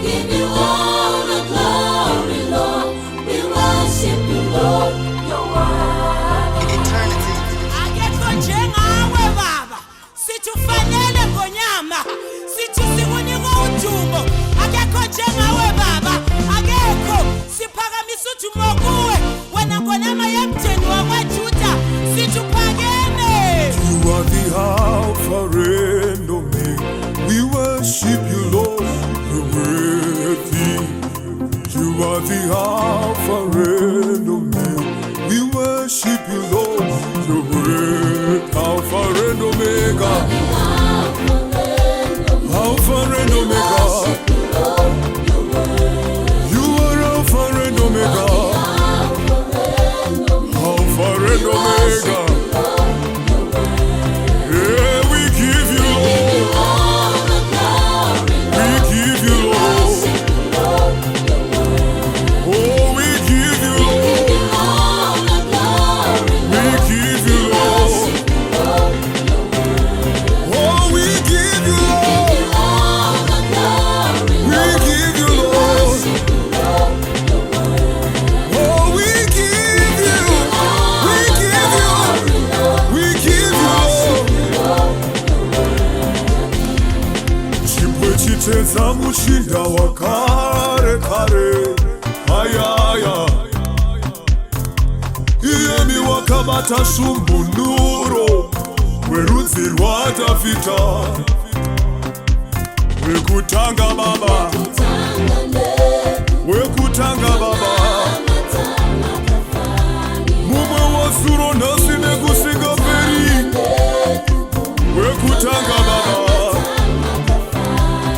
give you all the glory, Lord. We worship you, Lord. You're worthy. Eternity. Akekho njengawe baba, sithi ufanele ngonyama, sithi sikunika udumo. Akekho njengawe baba, akekho siphakamisa udumo kuwe. Wena ngonyama yemtheni wakwaJuda, sithi uphakeme. You are the Alpha and Omega. We worship you, Lord. You're worthy. You are the Alpha and Omega. We worship you, Lord. You're worthy. Alpha and Omega. Alpha and Omega. You are Alpha and Omega. Alpha and Omega. Yeah, we give you, Lord. We give you, Lord. Oh, we give you, Lord. We give you, Lord. Oh, we give you, Lord. We give you, Lord. Oh, we give you. We give you. We give you, Lord. Chipwe chitedza muchinda wakare kare. Ayaya. Iyemi wakabata shumbunuro. Werudzi rwaDhavhidha. Wekutanga baba. Wekutanga baba. Mumwe wazuro nhasi nekusingaperi. Wekutanga baba.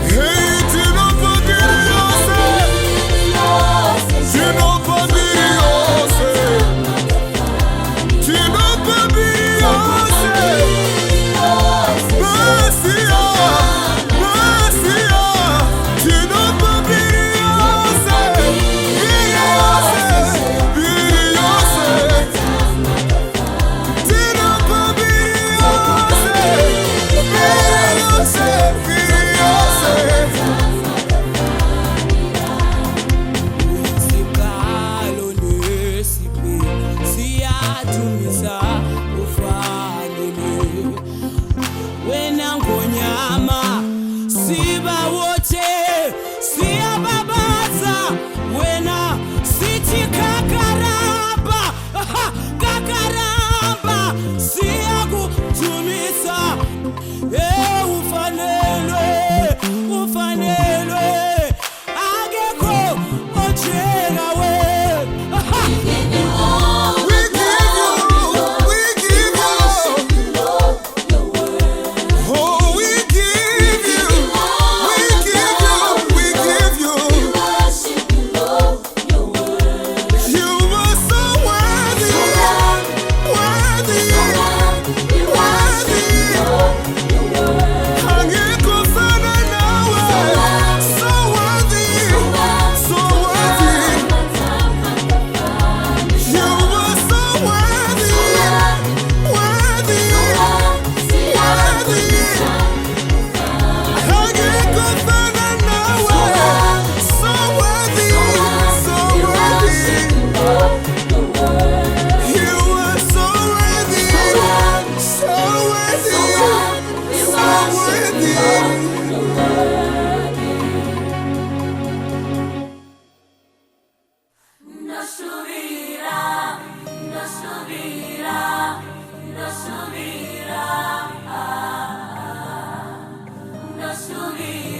Hey, tinopambiri yose. Tinopambiri yose. Tinopambiri yose. Messiah, Messiah. Tinopambiri yose. Biri yose. Biri yose. Tinopambiri yose. Biri yose. Biri yose. Isikalo nesiphi siyadumisa ufanele. Wena ngonyama siba wote siyababaza. Wena sithi kakaramba, kakaramba siyakudumisa. Ufanele, ufanele. Akekho onjengawe. We give you, we give you, oh, we give you, we give you, we give you. You are so worthy, worthy, worthy. Angekufana nawe, so worthy, so worthy. You are so worthy, worthy, worthy. Angekufana nawe, so worthy, so worthy. You are so worthy, so worthy, so worthy. Nasubira, nasubira, nasubira, nasubira.